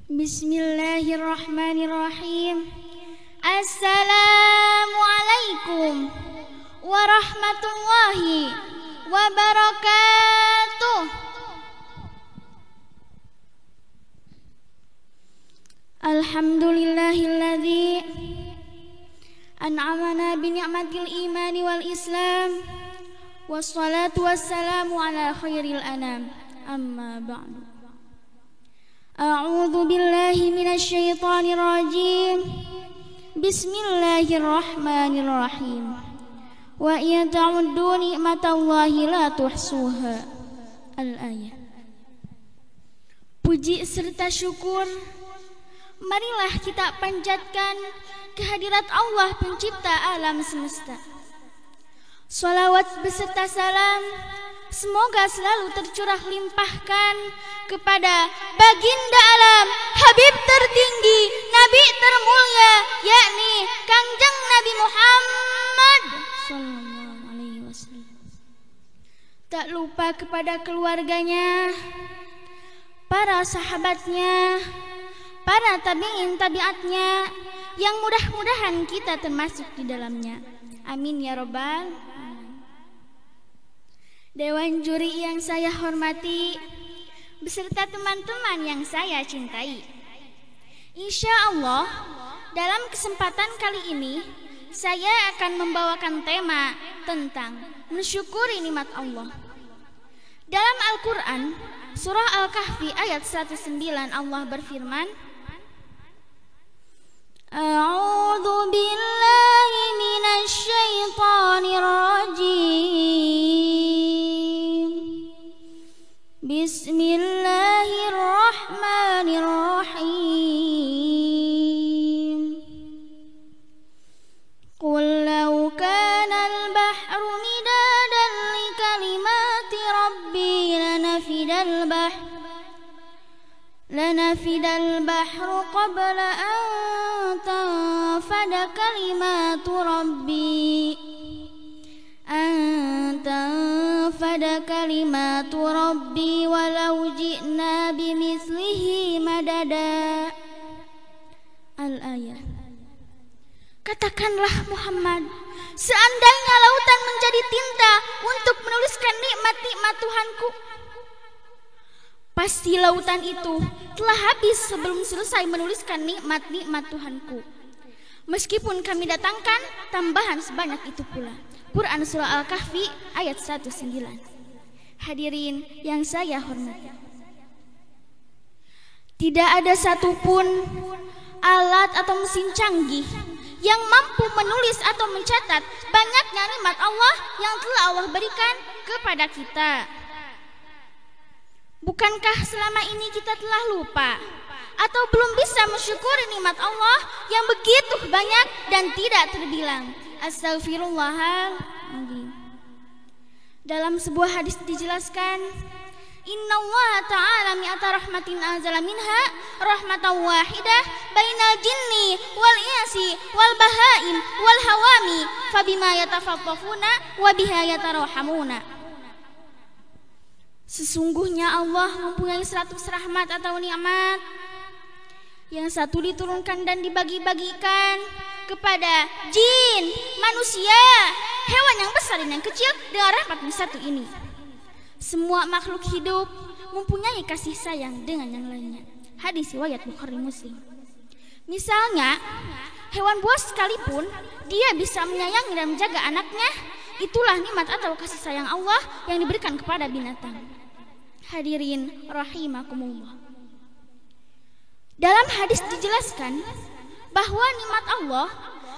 Bismillahirrahmanirrahim. Assalamualaikum warahmatullahi wabarakatuh. Alhamdulillahilladzi an'amana bi ni'matil imani wal islam. Wassalatu wassalamu ala khairil anam. Amma ba'du. A'udzu billahi minasy syaithanir rajim. Bismillahirrahmanirrahim. Wa in ta'uddu ni'matallahi la tuhsuha. Al-ayah. Puji serta syukur marilah kita panjatkan kehadirat Allah pencipta alam semesta. Shalawat beserta salam semoga selalu tercurah limpahkan kepada baginda alam, Habib tertinggi, Nabi termulia, yakni Kangjeng Nabi Muhammad sallallahu alaihi wasallam. Tak lupa kepada keluarganya, para sahabatnya, para tabi'in tabi'atnya, yang mudah-mudahan kita termasuk di dalamnya. Amin ya rabbal alamin. Dewan juri yang saya hormati beserta teman-teman yang saya cintai, insya Allah dalam kesempatan kali ini saya akan membawakan tema tentang mensyukuri nikmat Allah. Dalam Al-Quran surah Al-Kahfi ayat 109 Allah berfirman, A'udzu billahi minasy syaithanir rajim. Bismillahirrahmanirrahim. Qul law kana al-bahru midadan li kalimati rabbi lanafidal bahru qabla an tanfada kalimatu rabbi walau ji'na bimithlihi madada. Al-ayah. Katakanlah Muhammad, seandainya lautan menjadi tinta untuk menuliskan nikmat-nikmat Tuhanku, pasti lautan itu telah habis sebelum selesai menuliskan nikmat-nikmat Tuhanku. Meskipun kami datangkan tambahan sebanyak itu pula. Quran surah Al-Kahfi ayat 19. Hadirin yang saya hormati, tidak ada satupun alat atau mesin canggih yang mampu menulis atau mencatat banyaknya nikmat Allah yang telah Allah berikan kepada kita. Bukankah selama ini kita telah lupa atau belum bisa mensyukuri nikmat Allah yang begitu banyak dan tidak terbilang? Astaghfirullahaladzim. Dalam sebuah hadis dijelaskan, Innallaha ta'ala mi'ata rahmatin anzala minha rahmatan wahidah bainal jinni wal insi wal bahaim wal hawami fabima yatafattafuna wa biha yatarahamuna. Sesungguhnya Allah mempunyai 100 rahmat atau nikmat. Yang satu diturunkan dan dibagi-bagikan kepada jin, manusia, hewan yang besar dan yang kecil dengan rahmat yang satu ini. Semua makhluk hidup mempunyai kasih sayang dengan yang lainnya. Hadis riwayat Bukhari Muslim. Misalnya, hewan buas sekalipun dia bisa menyayangi dan menjaga anaknya. Itulah nikmat atau kasih sayang Allah yang diberikan kepada binatang. Hadirin rahimakumullah. Dalam hadis dijelaskan bahwa nikmat Allah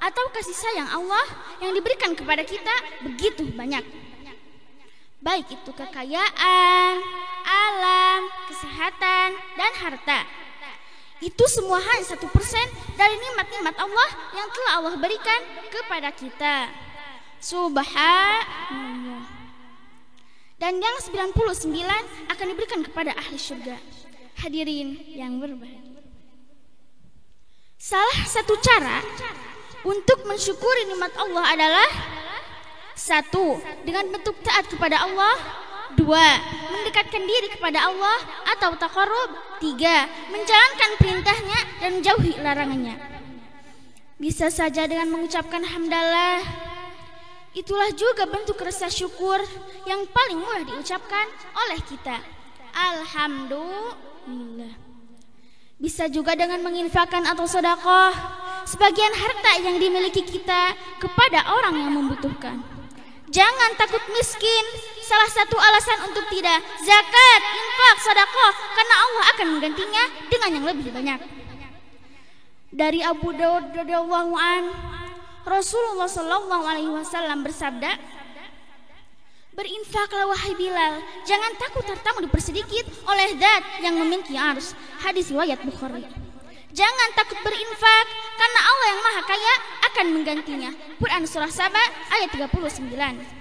atau kasih sayang Allah yang diberikan kepada kita begitu banyak. Baik itu kekayaan, alam, kesehatan, dan harta. Itu semua hanya 1% dari nikmat-nikmat Allah yang telah Allah berikan kepada kita. Subhanallah. Dan yang 99 akan diberikan kepada ahli surga. Hadirin yang berbahagia, salah satu cara untuk mensyukuri nikmat Allah adalah 1. Dengan bentuk taat kepada Allah. 2. Mendekatkan diri kepada Allah atau taqarrub. 3. Menjalankan perintahnya dan menjauhi larangannya. Bisa saja dengan mengucapkan hamdalah. Itulah juga bentuk rasa syukur yang paling mudah diucapkan oleh kita. Alhamdulillah. Bisa juga dengan menginfakkan atau sedekah sebagian harta yang dimiliki kita kepada orang yang membutuhkan. Jangan takut miskin. Salah satu alasan untuk tidak zakat, infak, sedekah karena Allah akan menggantinya dengan yang lebih banyak. Dari Abu Daud radhiyallahu an, Rasulullah sallallahu alaihi wasallam bersabda, berinfaklah wahai Bilal, jangan takut hartamu dipersedikit oleh Zat yang memiliki arsy. Hadis riwayat Bukhari. Jangan takut berinfak karena Allah yang Maha Kaya akan menggantinya. Quran surah Saba ayat 39.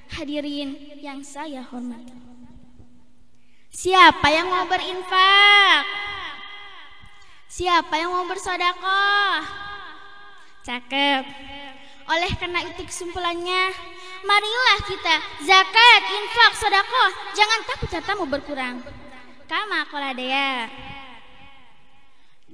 Hadirin yang saya hormati, siapa yang mau berinfak? Siapa yang mau bersedekah? Cakep. Oleh karena itu kesimpulannya, marilah kita zakat, infak, sedekah. Jangan takut hartamu berkurang. Kama qala Dea.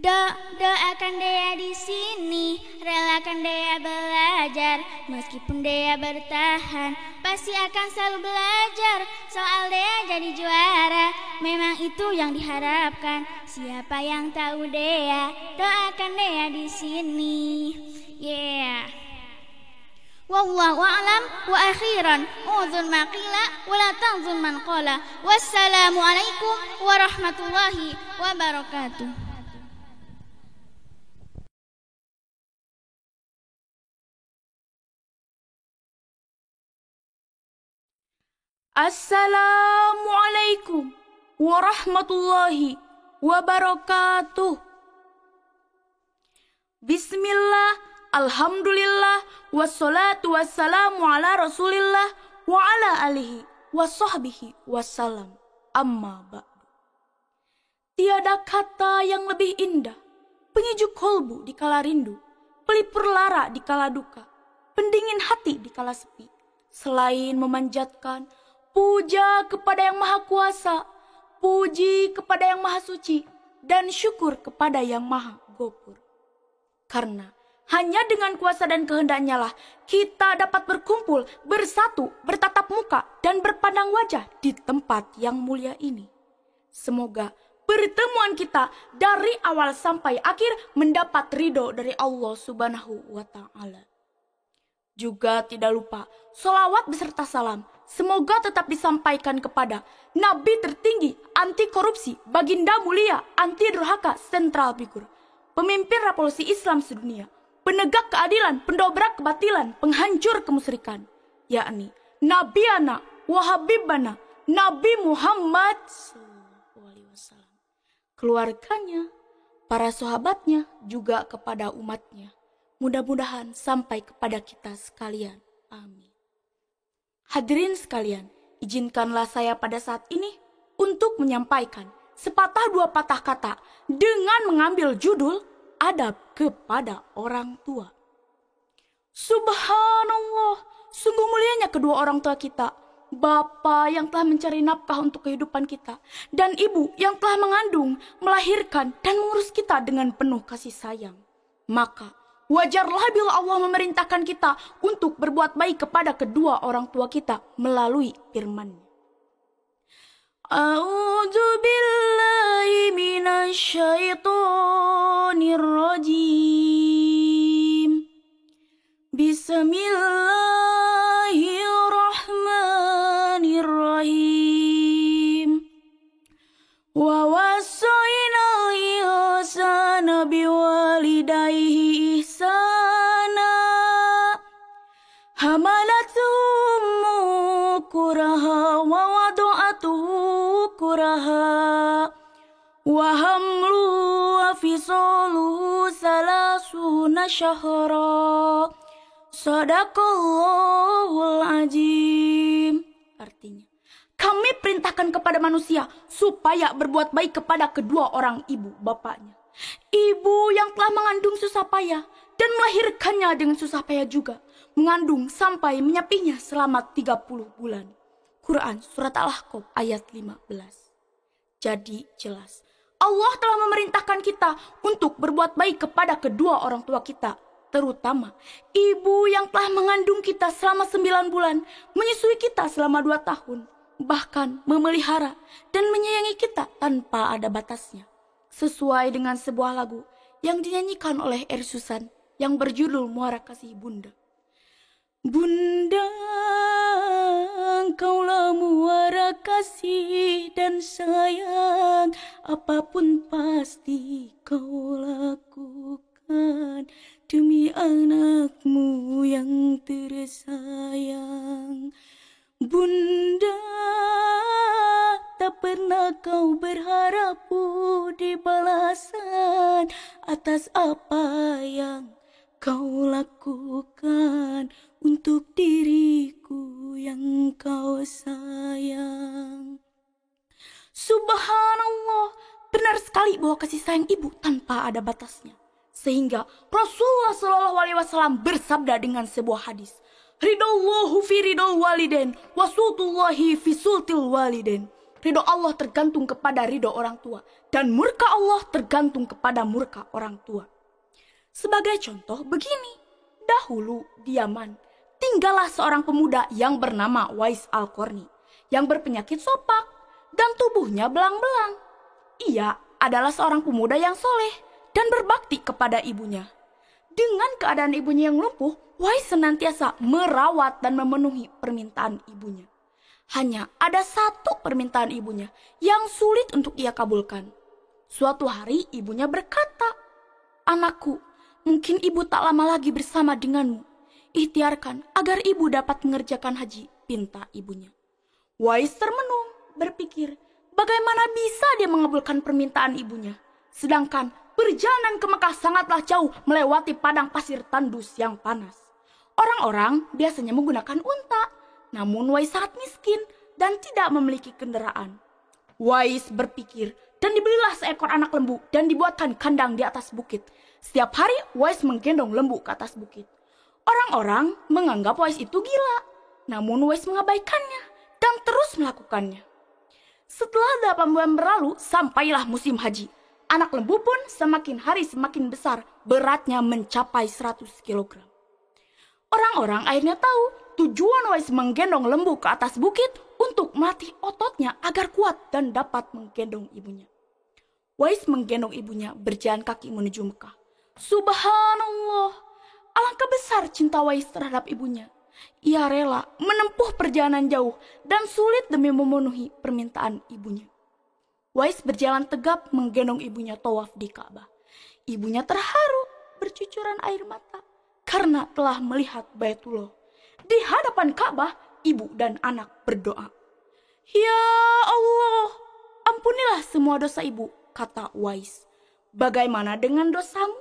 Doakan Dea di sini, relakan Dea belajar. Meskipun Dea bertahan, pasti akan selalu belajar. Soal Dea jadi juara, memang itu yang diharapkan. Siapa yang tahu Dea, doakan Dea di sini. Yeah. Wallahu a'lam wa akhiran uzun ma qila wa la tanzun man qala. Wassalamu alaikum warahmatullahi wabarakatuh. Assalamualaikum warahmatullahi wabarakatuh. Bismillah, alhamdulillah, wassalatu wassalamu ala rasulillah wa ala alihi wa sahbihi wassalam. Amma ba'du. Tiada kata yang lebih indah, penyejuk kolbu di kala rindu, pelipur lara di kala duka, pendingin hati di kala sepi, selain memanjatkan puja kepada yang maha kuasa, puji kepada yang maha suci, dan syukur kepada yang maha gopur. Karena hanya dengan kuasa dan kehendaknya lah kita dapat berkumpul, bersatu, bertatap muka, dan berpandang wajah di tempat yang mulia ini. Semoga pertemuan kita dari awal sampai akhir mendapat ridho dari Allah Subhanahu wa Ta'ala. Juga tidak lupa sholawat beserta salam semoga tetap disampaikan kepada Nabi tertinggi, anti korupsi, baginda mulia, anti durhaka, sentral figur, pemimpin revolusi Islam sedunia, penegak keadilan, pendobrak kebatilan, penghancur kemusyrikan, yakni Nabi ana wa habibana Nabi Muhammad SAW, keluarganya, para sahabatnya, juga kepada umatnya. Mudah-mudahan sampai kepada kita sekalian. Amin. Hadirin sekalian, izinkanlah saya pada saat ini untuk menyampaikan sepatah dua patah kata dengan mengambil judul adab kepada orang tua. Subhanallah, sungguh mulianya kedua orang tua kita. Bapa yang telah mencari nafkah untuk kehidupan kita, dan ibu yang telah mengandung, melahirkan, dan mengurus kita dengan penuh kasih sayang. Maka wajarlah bila Allah memerintahkan kita untuk berbuat baik kepada kedua orang tua kita melalui firman-Nya. A'udzu billahi minasyaitonir rajim. Bismillahirrahmanirrahim. Wa wasainal ihsana biwalidayhi ihsana. Hamalathu ummuhu kuraha wa wada'atuhu kuraha. Wa hamluhu wa fisaluhu salasuna syahra. Sadaqallahul azim. Artinya, kami perintahkan kepada manusia supaya berbuat baik kepada kedua orang ibu bapaknya. Ibu yang telah mengandung susah payah dan melahirkannya dengan susah payah juga, mengandung sampai menyapinya selama 30 bulan. Quran Surat Al-Ahqaf ayat 15. Jadi jelas, Allah telah memerintahkan kita untuk berbuat baik kepada kedua orang tua kita, terutama ibu yang telah mengandung kita selama 9 bulan, menyusui kita selama 2 tahun, bahkan memelihara dan menyayangi kita tanpa ada batasnya. Sesuai dengan sebuah lagu yang dinyanyikan oleh Eri Susan yang berjudul Muara Kasih Bunda. Bunda, engkaulah muara kasih dan sayang, apapun pasti kau lakukan demi anakmu yang tersayang. Bunda, tak pernah kau berharap budi balasan atas apa yang kau lakukan untuk diriku yang kau sayang. Subhanallah, benar sekali bahwa kasih sayang ibu tanpa ada batasnya. Sehingga Rasulullah SAW bersabda dengan sebuah hadis, Ridallahu fi ridal waliden, wasutullahi fi sultil waliden. Ridho Allah tergantung kepada ridho orang tua, dan murka Allah tergantung kepada murka orang tua. Sebagai contoh begini, dahulu di Yaman tinggallah seorang pemuda yang bernama Wais Al-Qarni yang berpenyakit sopak dan tubuhnya belang-belang. Ia adalah seorang pemuda yang soleh dan berbakti kepada ibunya. Dengan keadaan ibunya yang lumpuh, Wais senantiasa merawat dan memenuhi permintaan ibunya. Hanya ada satu permintaan ibunya yang sulit untuk ia kabulkan. Suatu hari ibunya berkata, "Anakku, mungkin ibu tak lama lagi bersama denganmu. Ikhtiarkan agar ibu dapat mengerjakan haji," pinta ibunya. Wais termenung, berpikir bagaimana bisa dia mengabulkan permintaan ibunya. Sedangkan perjalanan ke Mekah sangatlah jauh melewati padang pasir tandus yang panas. Orang-orang biasanya menggunakan unta, namun Wais sangat miskin dan tidak memiliki kendaraan. Wais berpikir dan dibelilah seekor anak lembu dan dibuatkan kandang di atas bukit. Setiap hari Wais menggendong lembu ke atas bukit. Orang-orang menganggap Wais itu gila, namun Wais mengabaikannya dan terus melakukannya. Setelah 8 bulan berlalu, sampailah musim haji. Anak lembu pun semakin hari semakin besar, beratnya mencapai 100 kg. Orang-orang akhirnya tahu tujuan Wais menggendong lembu ke atas bukit untuk melatih ototnya agar kuat dan dapat menggendong ibunya. Wais menggendong ibunya berjalan kaki menuju Mekah. Subhanallah, alangkah besar cinta Wais terhadap ibunya. Ia rela menempuh perjalanan jauh dan sulit demi memenuhi permintaan ibunya. Wais berjalan tegap menggendong ibunya tawaf di Ka'bah. Ibunya terharu bercucuran air mata karena telah melihat Baitullah. Di hadapan Ka'bah, ibu dan anak berdoa. "Ya Allah, ampunilah semua dosa ibu," kata Wais. "Bagaimana dengan dosamu?"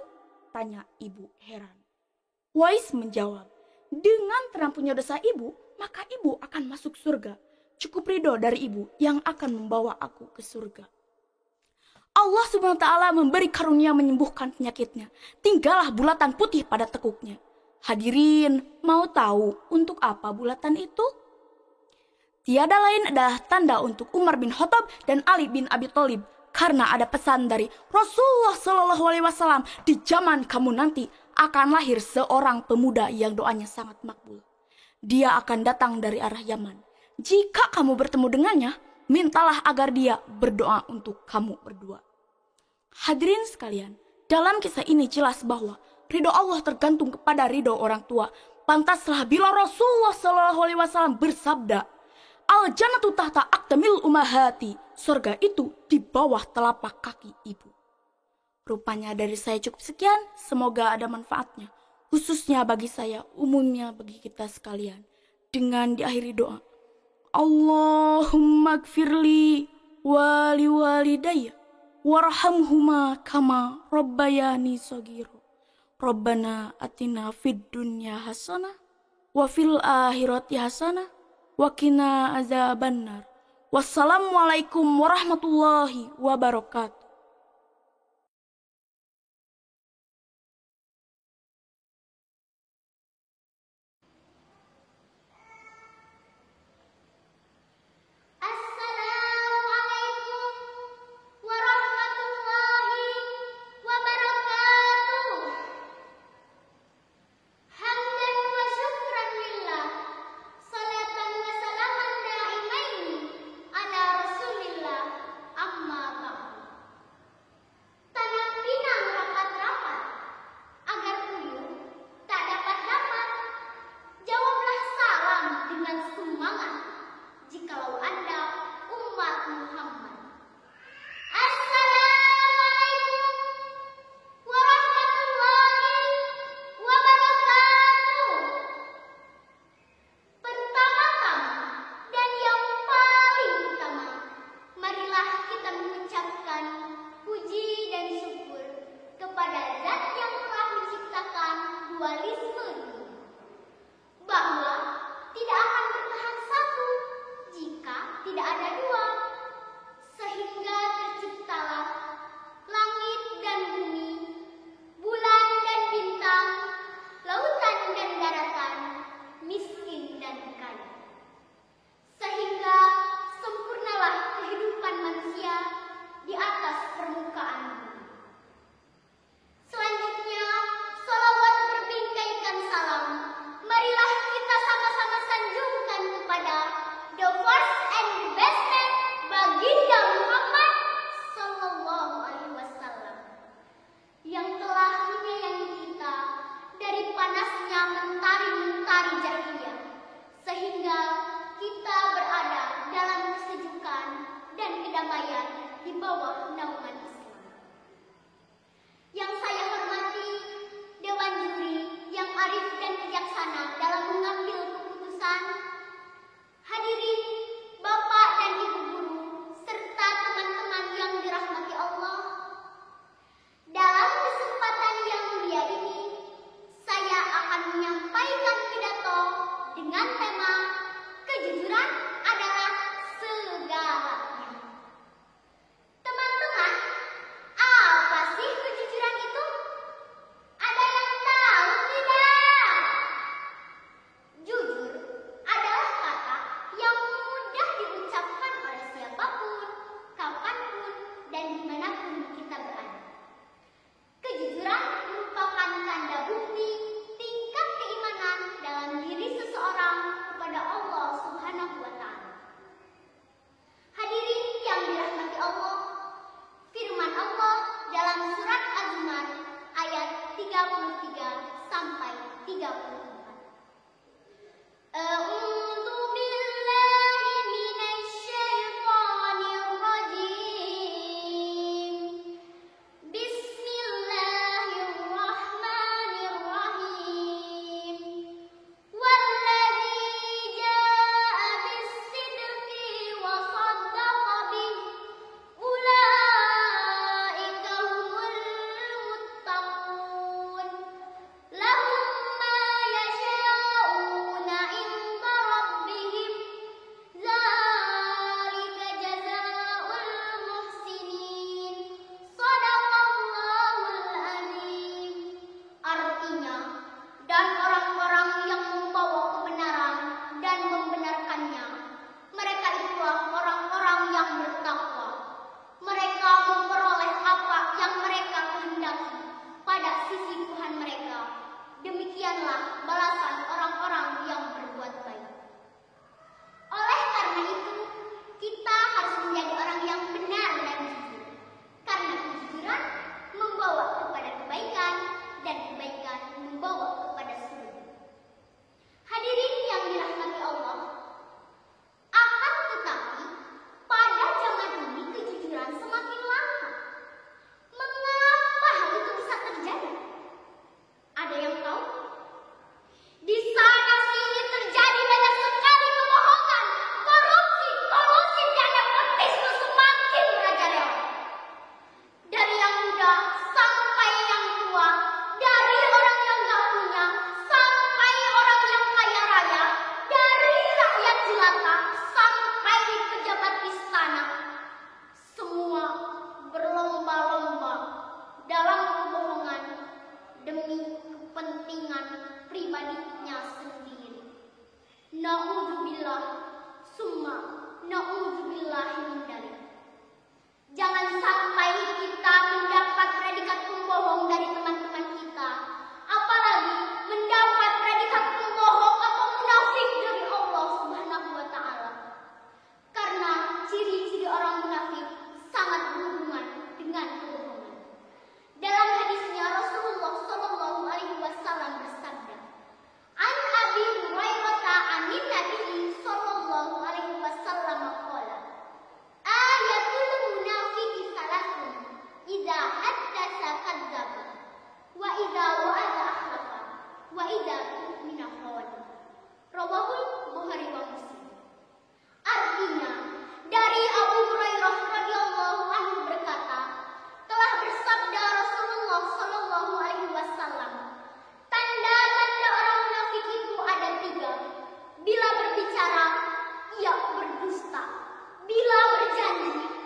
tanya ibu heran. Wais menjawab, "Dengan terampunnya dosa ibu, maka ibu akan masuk surga. Cukup ridho dari ibu yang akan membawa aku ke surga." Allah SWT memberi karunia menyembuhkan penyakitnya. Tinggallah bulatan putih pada tekuknya. Hadirin, mau tahu untuk apa bulatan itu? Tiada lain adalah tanda untuk Umar bin Khattab dan Ali bin Abi Thalib. Karena ada pesan dari Rasulullah SAW, di zaman kamu nanti akan lahir seorang pemuda yang doanya sangat makbul. Dia akan datang dari arah Yaman. Jika kamu bertemu dengannya, mintalah agar dia berdoa untuk kamu berdua. Hadirin sekalian, dalam kisah ini jelas bahwa ridho Allah tergantung kepada ridho orang tua. Pantaslah bila Rasulullah SAW bersabda, "Al-jannatu tahta aqdamil ummahati." Surga itu di bawah telapak kaki ibu. Rupanya dari saya cukup sekian, semoga ada manfaatnya. Khususnya bagi saya, umumnya bagi kita sekalian. Dengan diakhiri doa, Allahumma gfirli wali walidayya warhamhuma kama rabbayani shagiro. Rabbana atina fid dunya hasanah wa fil akhirati hasanah wa qina azabannar. Wassalamualaikum warahmatullahi wabarakatuh. Na'udzubillah, summa na'udzubillah min dzalik. Jangan sampai kita mendapat predikat pembohong dari teman-teman kita, apalagi mendapat predikat pembohong atau munafik dari Allah Subhanahu wa taala. Karena ciri-ciri orang munafik sangat berhubungan dengan kebohongan. Dalam hadisnya Rasulullah Shallallahu alaihi wasallam bersabda, "An Abi Hurairah anin Nabi sallallahu alaihi wasallam qala, ayatul munafiqi salasun, idza haddatsa kadzdzaba, wa idza wa'ada akhlafa, wa idza tu'mina khana." Rawahul Bukhari wa Muslim. Artinya, dari Abu Hurairah radhiyallahu anhu berkata, telah bersabda Rasulullah sallallahu alaihi wasallam, tanda-tanda orang munafik itu ada 3. Bila berbicara, ia berdusta. Bila berjanji,